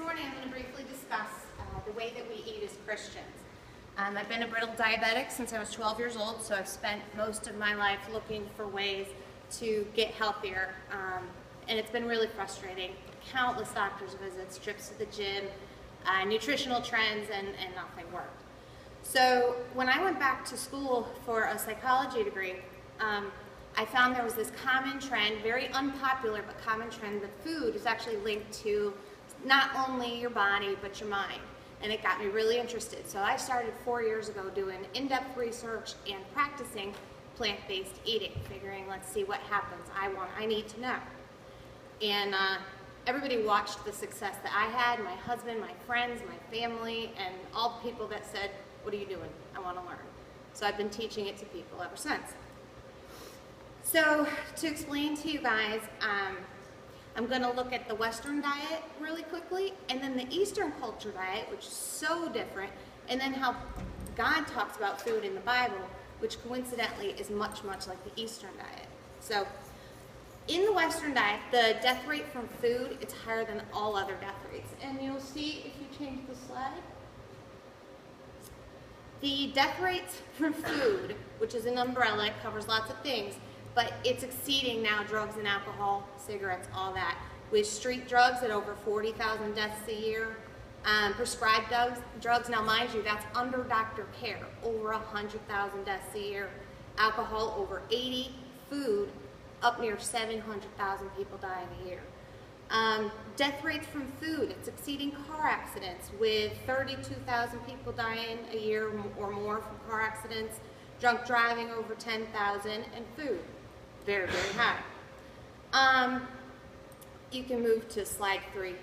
morning I'm going to briefly discuss the way that we eat as Christians. I've been a brittle diabetic since I was 12 years old, so I've spent most of my life looking for ways to get healthier, and it's been really frustrating. Countless doctor's visits, trips to the gym, nutritional trends, and nothing worked. So when I went back to school for a psychology degree, I found there was this common trend, very unpopular but common trend, that food is actually linked to not only your body but your mind. And it got me really interested. So I started 4 years ago doing in-depth research and practicing plant-based eating, figuring, let's see what happens. I need to know. And everybody watched the success that I had, my husband, my friends, my family, and all the people that said, what are you doing? I want to learn. So I've been teaching it to people ever since. So to explain to you guys, I'm going to look at the Western diet really quickly, and then the Eastern culture diet, which is so different, and then how God talks about food in the Bible, which coincidentally is much, much like the Eastern diet. So in the Western diet, the death rate from food, it's higher than all other death rates. And you'll see if you change the slide. The death rates from food, which is an umbrella, it covers lots of things, but it's exceeding now drugs and alcohol, cigarettes, all that. With street drugs at over 40,000 deaths a year. Prescribed drugs, now mind you, that's under doctor care, over 100,000 deaths a year. Alcohol, over 80. Food, up near 700,000 people dying a year. Death rates from food, it's exceeding car accidents, with 32,000 people dying a year or more from car accidents. Drunk driving, over 10,000, and food, very, very high. You can move to slide 3.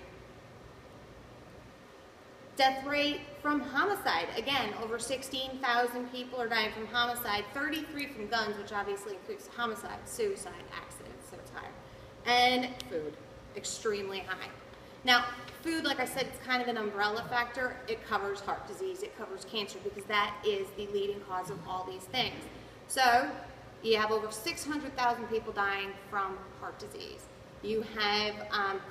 Death rate from homicide, again, over 16,000 people are dying from homicide, 33 from guns, which obviously includes homicide, suicide, accidents, so it's higher. And food, extremely high. Now, food, like I said, it's kind of an umbrella factor. It covers heart disease, it covers cancer, because that is the leading cause of all these things. So, you have over 600,000 people dying from heart disease. You have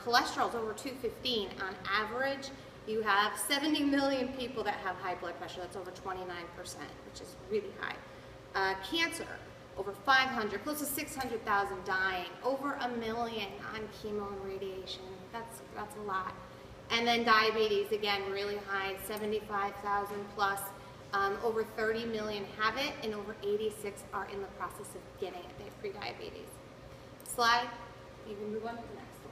cholesterol's over 215 on average. You have 70 million people that have high blood pressure. That's over 29%, which is really high. Cancer, over 500, close to 600,000 dying, over 1 million on chemo and radiation. That's a lot. And then diabetes, again, really high, 75,000 plus. Over 30 million have it, and over 86 are in the process of getting it. They have pre-diabetes. Slide. You can move on to the next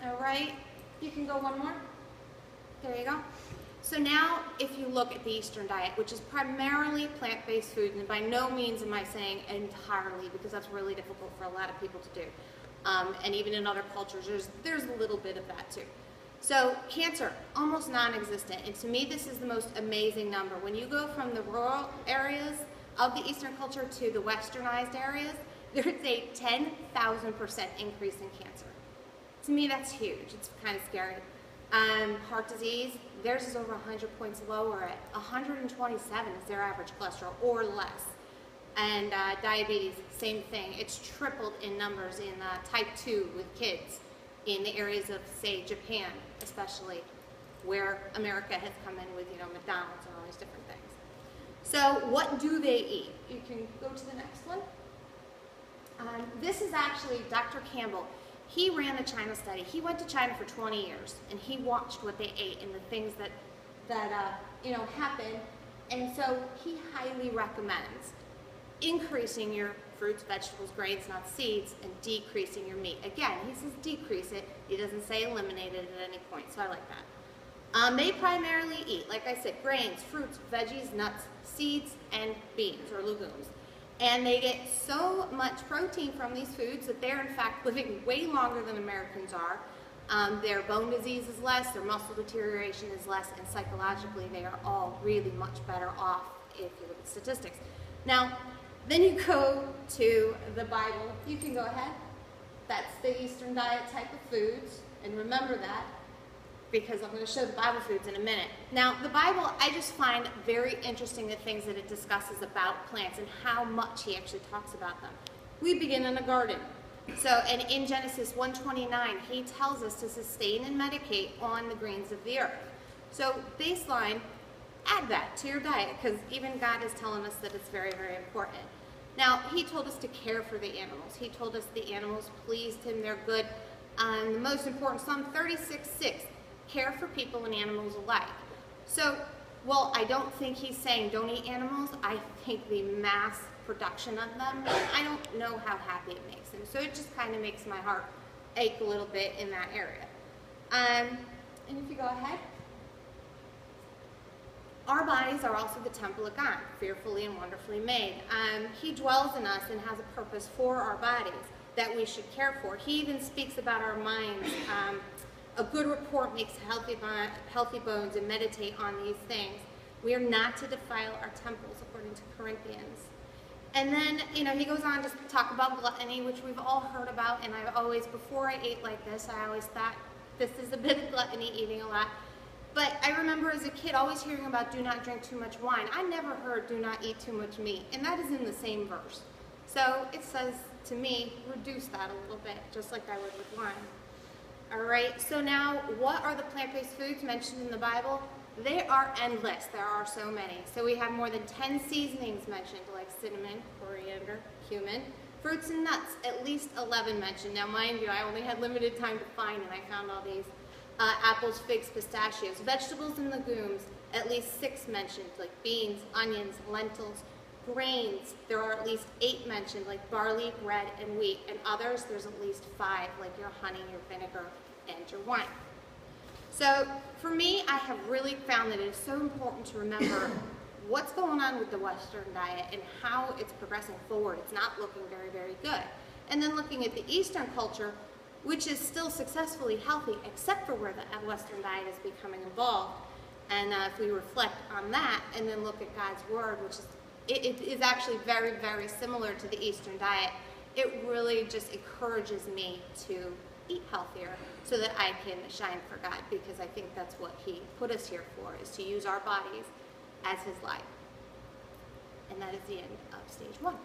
one. All right. You can go one more. There you go. So now, if you look at the Eastern diet, which is primarily plant-based food, and by no means am I saying entirely, because that's really difficult for a lot of people to do. And even in other cultures, there's a little bit of that too. So cancer, almost non-existent. And to me, this is the most amazing number. When you go from the rural areas of the Eastern culture to the westernized areas, there's a 10,000% increase in cancer. To me, that's huge. It's kind of scary. Heart disease, theirs is over 100 points lower at 127 is their average cholesterol, or less. And diabetes, same thing. It's tripled in numbers in type 2 with kids in the areas of, say, Japan, especially, where America has come in with, McDonald's and all these different things. So what do they eat? You can go to the next one. This is actually Dr. Campbell. He ran a China study. He went to China for 20 years, and he watched what they ate and the things that happened. And so he highly recommends increasing your fruits, vegetables, grains, nuts, seeds, and decreasing your meat. Again, he says decrease it. He doesn't say eliminate it at any point, so I like that. They primarily eat, like I said, grains, fruits, veggies, nuts, seeds, and beans or legumes. And they get so much protein from these foods that they're in fact living way longer than Americans are. Their bone disease is less, their muscle deterioration is less, and psychologically they are all really much better off if you look at statistics. Now, then you go to the Bible. You can go ahead. That's the Eastern diet type of foods, and remember that, because I'm going to show the Bible foods in a minute. Now, the Bible, I just find very interesting the things that it discusses about plants and how much he actually talks about them. We begin in a garden. So, and in Genesis 1:29, he tells us to sustain and medicate on the grains of the earth. So baseline, add that to your diet, because even God is telling us that it's very, very important. Now, he told us to care for the animals. He told us the animals pleased him, they're good. The most important, Psalm 36:6, care for people and animals alike. So, well, I don't think he's saying don't eat animals. I think the mass production of them, I don't know how happy it makes him. So it just kind of makes my heart ache a little bit in that area. And if you go ahead. Our bodies are also the temple of God, fearfully and wonderfully made. He dwells in us and has a purpose for our bodies that we should care for. He even speaks about our minds. A good report makes healthy bones, and meditate on these things. We are not to defile our temples, according to Corinthians. And then, he goes on to talk about gluttony, which we've all heard about, and I've always, before I ate like this, I always thought this is a bit of gluttony, eating a lot. But I remember as a kid always hearing about do not drink too much wine. I never heard do not eat too much meat, and that is in the same verse. So it says to me, reduce that a little bit, just like I would with wine. All right, so now what are the plant-based foods mentioned in the Bible? They are endless. There are so many. So we have more than 10 seasonings mentioned, like cinnamon, coriander, cumin. Fruits and nuts, at least 11 mentioned. Now, mind you, I only had limited time to find, and I found all these. Apples, figs, pistachios. Vegetables and legumes, at least 6 mentioned, like beans, onions, lentils. Grains, there are at least 8 mentioned, like barley, bread, and wheat. And others, there's at least 5, like your honey, your vinegar, and your wine. So for me, I have really found that it is so important to remember what's going on with the Western diet and how it's progressing forward. It's not looking very, very good. And then looking at the Eastern culture, which is still successfully healthy, except for where the Western diet is becoming involved. And if we reflect on that and then look at God's Word, which is it is actually very, very similar to the Eastern diet, it really just encourages me to eat healthier so that I can shine for God, because I think that's what He put us here for, is to use our bodies as His light. And that is the end of stage 1.